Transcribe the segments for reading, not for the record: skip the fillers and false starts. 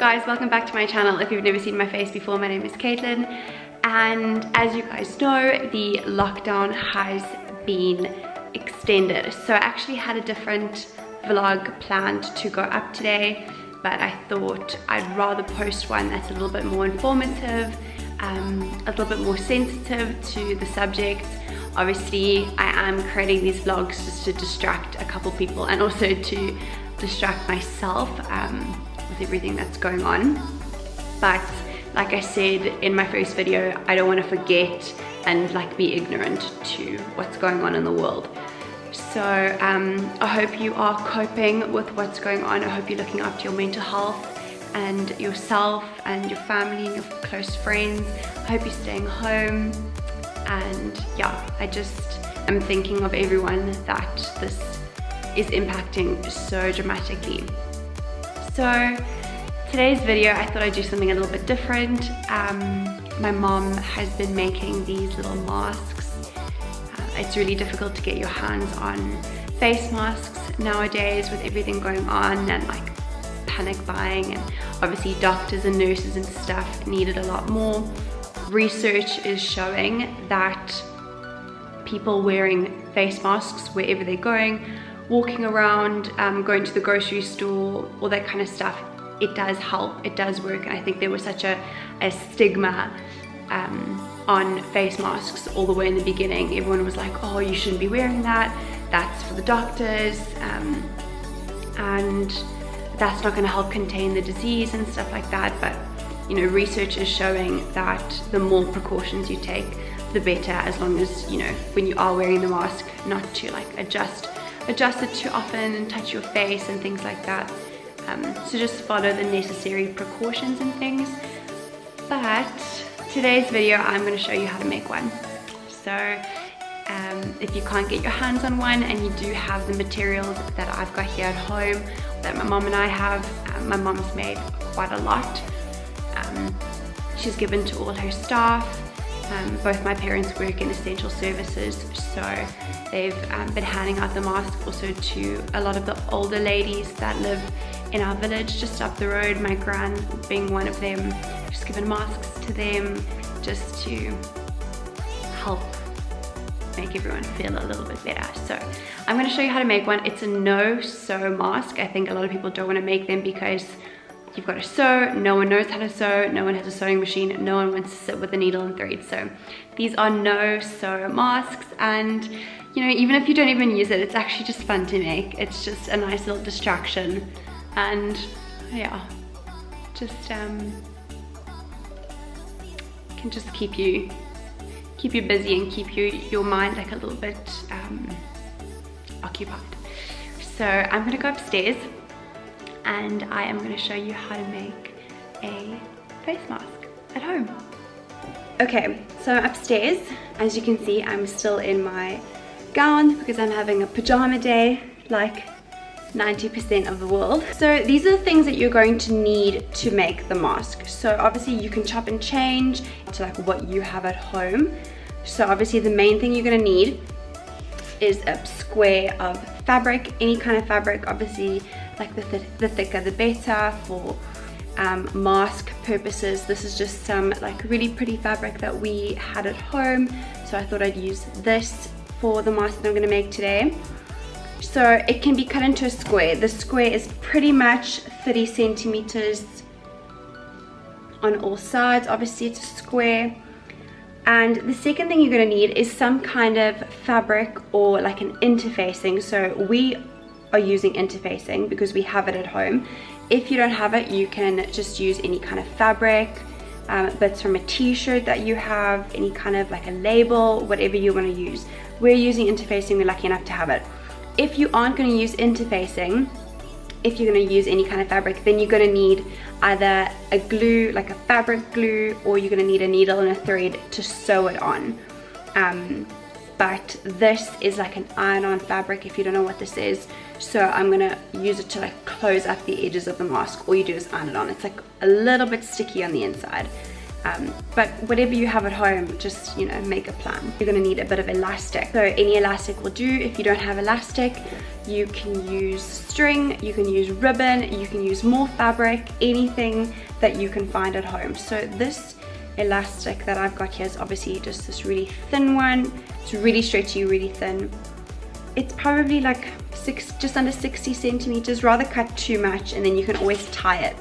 guys, welcome back to my channel. If you've never seen my face before, my name is Caitlin, and as you guys know, the lockdown has been extended. So I actually had a different vlog planned to go up today, but I thought I'd rather post one that's a little bit more informative, a little bit more sensitive to the subject. Obviously, I am creating these vlogs just to distract a couple people and also to distract myself with everything that's going on. But like I said in my first video, I don't want to forget and be ignorant to what's going on in the world. So I hope you are coping with what's going on. I hope you're looking after your mental health and yourself and your family and your close friends. I hope you're staying home. And yeah, I just am thinking of everyone that this is impacting so dramatically. So today's video, I thought I'd do something a little bit different. My mom has been making these little masks. It's really difficult to get your hands on face masks nowadays with everything going on and panic buying, and obviously doctors and nurses and stuff needed a lot more. Research is showing that people wearing face masks wherever they're going, walking around, going to the grocery store, all that kind of stuff, it does help, it does work. And I think there was such a stigma on face masks all the way in the beginning. Everyone was like, oh, you shouldn't be wearing that, that's for the doctors, and that's not going to help contain the disease and stuff like that. But you know, research is showing that the more precautions you take, the better, as long as, you know, when you are wearing the mask, not to adjust it too often and touch your face and things like that. So just follow the necessary precautions and things. But today's video, I'm going to show you how to make one. So if you can't get your hands on one and you do have the materials that I've got here at home that my mom and I have, my mom's made quite a lot. She's given to all her staff. Both my parents work in essential services, so they've been handing out the masks also to a lot of the older ladies that live in our village just up the road, my gran being one of them. Just given masks to them just to help make everyone feel a little bit better. So I'm going to show you how to make one. It's a no-sew mask. I think a lot of people don't want to make them because you've got to sew, no one knows how to sew, no one has a sewing machine, no one wants to sit with a needle and thread. So these are no-sew masks, and you know, even if you don't even use it, it's actually just fun to make. It's just a nice little distraction, and yeah, just can just keep you busy and keep your mind a little bit occupied. So I'm gonna go upstairs and I am going to show you how to make a face mask at home. Okay, so I'm upstairs. As you can see, I'm still in my gown because I'm having a pajama day like 90% of the world. So these are the things that you're going to need to make the mask. So obviously you can chop and change to what you have at home. So obviously the main thing you're going to need is a square of fabric, any kind of fabric. Obviously the thicker the better for mask purposes. This is just some really pretty fabric that we had at home, so I thought I'd use this for the mask that I'm going to make today. So it can be cut into a square. The square is pretty much 30 centimeters on all sides. Obviously it's a square. And the second thing you're going to need is some kind of fabric or an interfacing. So we are using interfacing because we have it at home. If you don't have it, you can just use any kind of fabric, bits from a t-shirt that you have, any kind of a label, whatever you want to use. We're using interfacing, we're lucky enough to have it. If you aren't going to use interfacing, if you're going to use any kind of fabric, then you're going to need either a glue, a fabric glue, or you're going to need a needle and a thread to sew it on. But this is an iron-on fabric, if you don't know what this is. So I'm going to use it to close up the edges of the mask. All you do is iron it on. It's a little bit sticky on the inside. But whatever you have at home, just, you know, make a plan. You're gonna need a bit of elastic. So any elastic will do. If you don't have elastic, you can use string, you can use ribbon, you can use more fabric, anything that you can find at home. So this elastic that I've got here is obviously just this really thin one. It's really stretchy, really thin. It's probably like just under 60 centimeters. Rather cut too much, and then you can always tie it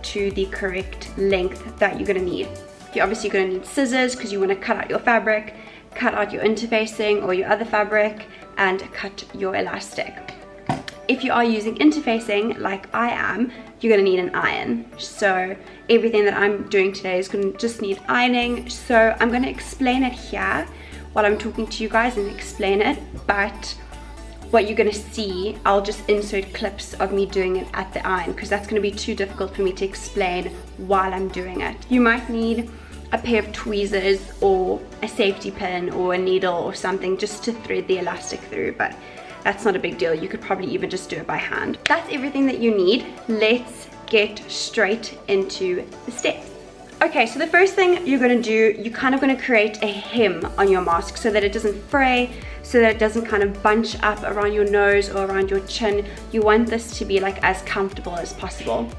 to the correct length that you're gonna need. You're obviously gonna need scissors because you wanna cut out your fabric, cut out your interfacing or your other fabric, and cut your elastic. If you are using interfacing like I am, you're gonna need an iron. So everything that I'm doing today is gonna just need ironing. So I'm gonna explain it here while I'm talking to you guys and explain it, but what you're gonna see, I'll just insert clips of me doing it at the iron because that's gonna be too difficult for me to explain while I'm doing it. You might need a pair of tweezers or a safety pin or a needle or something just to thread the elastic through, but that's not a big deal. You could probably even just do it by hand. That's everything that you need. Let's get straight into the steps. Okay, so the first thing you're gonna do, you're kind of gonna create a hem on your mask so that it doesn't fray, so that it doesn't kind of bunch up around your nose or around your chin. You want this to be like as comfortable as possible.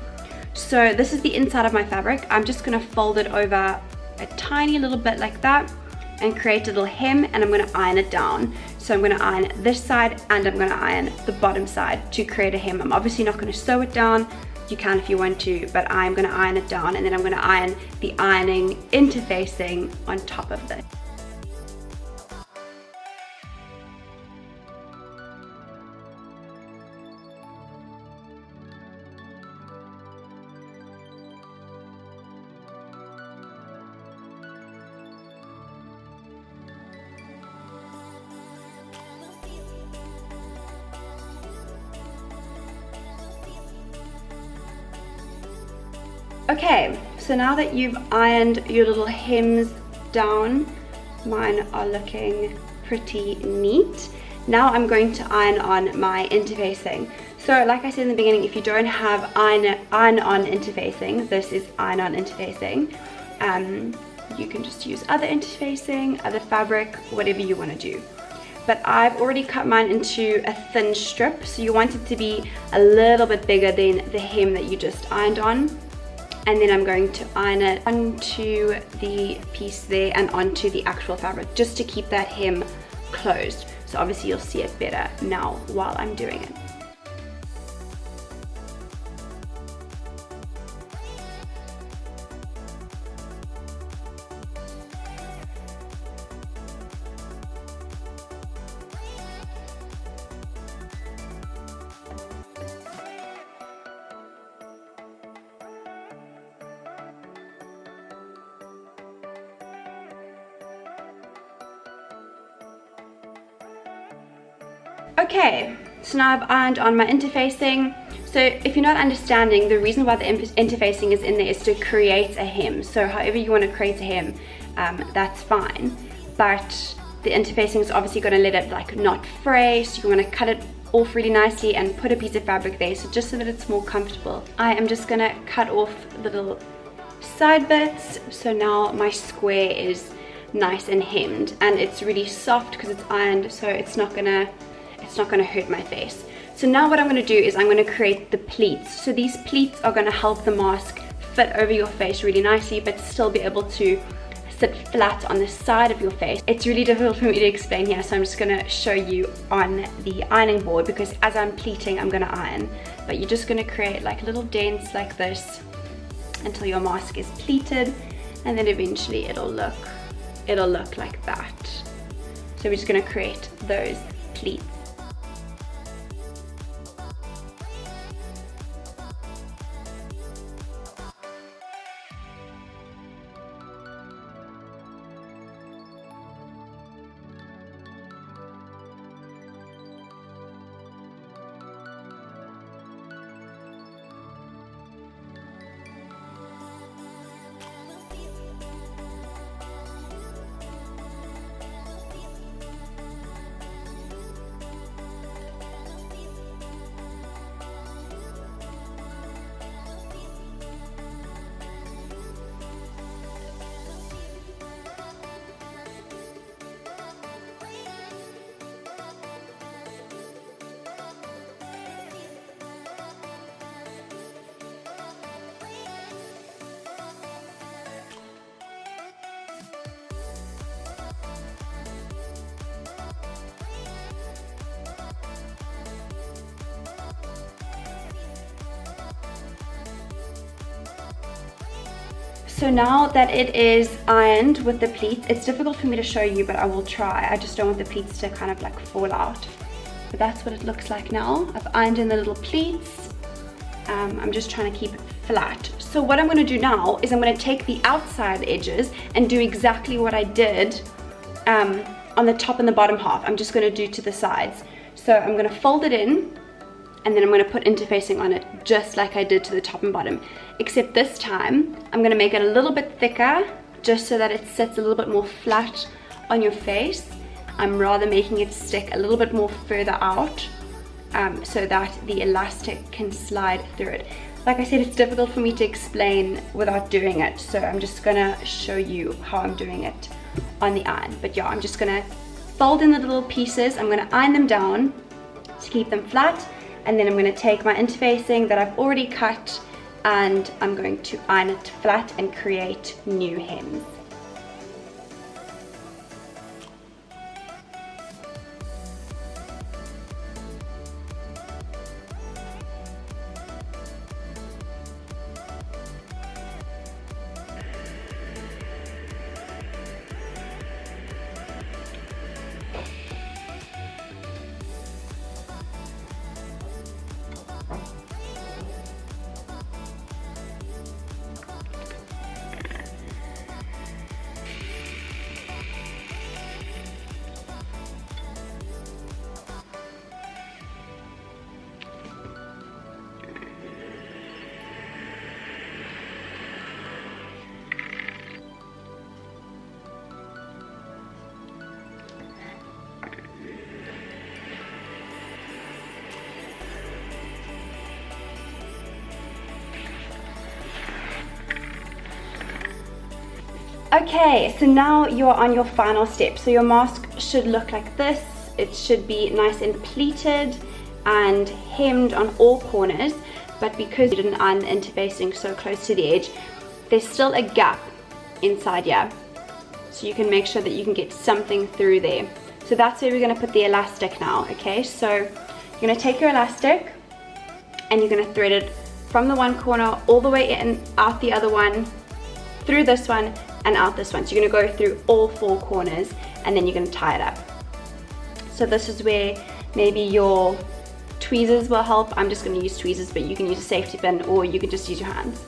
So this is the inside of my fabric. I'm just gonna fold it over a tiny little bit like that and create a little hem, and I'm gonna iron it down. So I'm gonna iron this side and I'm gonna iron the bottom side to create a hem. I'm obviously not gonna sew it down. You can if you want to, but I'm gonna iron it down, and then I'm gonna iron the ironing interfacing on top of this. Okay, so now that you've ironed your little hems down, mine are looking pretty neat. Now I'm going to iron on my interfacing. So like I said in the beginning, if you don't have iron-on interfacing, this is iron-on interfacing. You can just use other interfacing, other fabric, whatever you want to do. But I've already cut mine into a thin strip, so you want it to be a little bit bigger than the hem that you just ironed on. And then I'm going to iron it onto the piece there and onto the actual fabric, just to keep that hem closed. So obviously you'll see it better now while I'm doing it. Okay, so now I've ironed on my interfacing. So if you're not understanding, the reason why the interfacing is in there is to create a hem. So however you want to create a hem, that's fine. But the interfacing is obviously going to let it like not fray, so you want to cut it off really nicely and put a piece of fabric there, so just so that it's more comfortable. I am just going to cut off the little side bits, so now my square is nice and hemmed, and it's really soft because it's ironed, so it's not gonna hurt my face. So now what I'm gonna do is I'm gonna create the pleats. So these pleats are gonna help the mask fit over your face really nicely, but still be able to sit flat on the side of your face. It's really difficult for me to explain here, so I'm just gonna show you on the ironing board, because as I'm pleating, I'm gonna iron. But you're just gonna create like little dents like this until your mask is pleated, and then eventually it'll look like that. So we're just gonna create those pleats. So now that it is ironed with the pleats, it's difficult for me to show you, but I will try. I just don't want the pleats to kind of like fall out. But that's what it looks like now. I've ironed in the little pleats. I'm just trying to keep it flat. So what I'm going to do now is I'm going to take the outside edges and do exactly what I did on the top and the bottom half. I'm just going to do to the sides. So I'm going to fold it in, and then I'm going to put interfacing on it just like I did to the top and bottom, except this time I'm going to make it a little bit thicker just so that it sits a little bit more flat on your face. I'm rather making it stick a little bit more further out so that the elastic can slide through it. Like I said, it's difficult for me to explain without doing it, so I'm just going to show you how I'm doing it on the iron. But yeah, I'm just going to fold in the little pieces. I'm going to iron them down to keep them flat, and then I'm going to take my interfacing that I've already cut and I'm going to iron it flat and create new hems. Okay, so now you're on your final step. So your mask should look like this. It should be nice and pleated and hemmed on all corners, but because you didn't iron the interfacing so close to the edge, there's still a gap inside here. So you can make sure that you can get something through there. So that's where we're going to put the elastic now, okay? So you're going to take your elastic and you're going to thread it from the one corner all the way in, out the other one, through this one, and out this one. So you're going to go through all four corners and then you're going to tie it up. So this is where maybe your tweezers will help. I'm just going to use tweezers, but you can use a safety pin or you can just use your hands.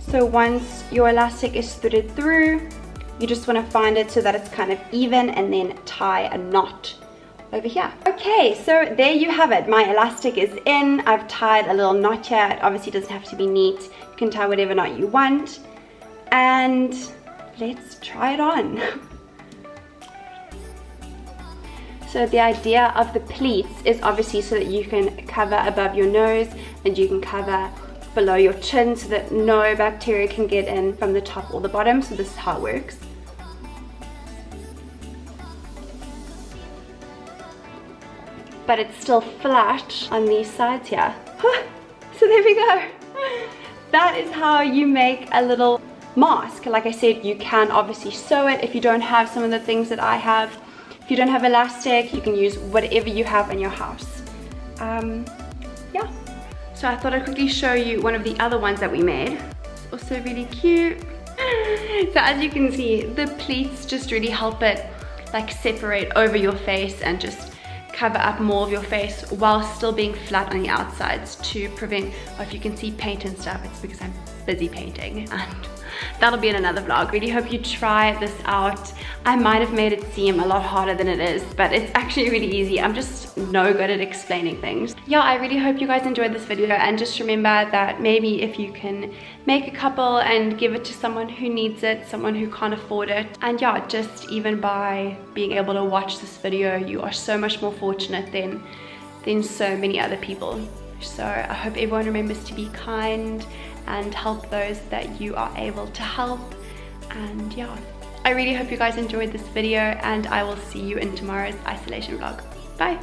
So once your elastic is threaded through, you just want to find it so that it's kind of even and then tie a knot over here. Okay, so there you have it. My elastic is in. I've tied a little knot here. It obviously doesn't have to be neat. You can tie whatever knot you want. And let's try it on. So the idea of the pleats is obviously so that you can cover above your nose and you can cover below your chin so that no bacteria can get in from the top or the bottom. So this is how it works. But it's still flat on these sides here. So there we go. That is how you make a little mask. Like I said, you can obviously sew it if you don't have some of the things that I have. If you don't have elastic, you can use whatever you have in your house. Yeah. So I thought I'd quickly show you one of the other ones that we made. It's also really cute. So as you can see, the pleats just really help it like separate over your face and just cover up more of your face while still being flat on the outsides to prevent, if you can see paint and stuff, it's because I'm busy painting, and that'll be in another vlog. Really hope you try this out. I might have made it seem a lot harder than it is, but it's actually really easy. I'm just no good at explaining things. Yeah, I really hope you guys enjoyed this video, and just remember that maybe if you can make a couple and give it to someone who needs it, someone who can't afford it, and yeah, just even by being able to watch this video, you are so much more fortunate than so many other people. So I hope everyone remembers to be kind and help those that you are able to help. And yeah, I really hope you guys enjoyed this video, and I will see you in tomorrow's isolation vlog. Bye.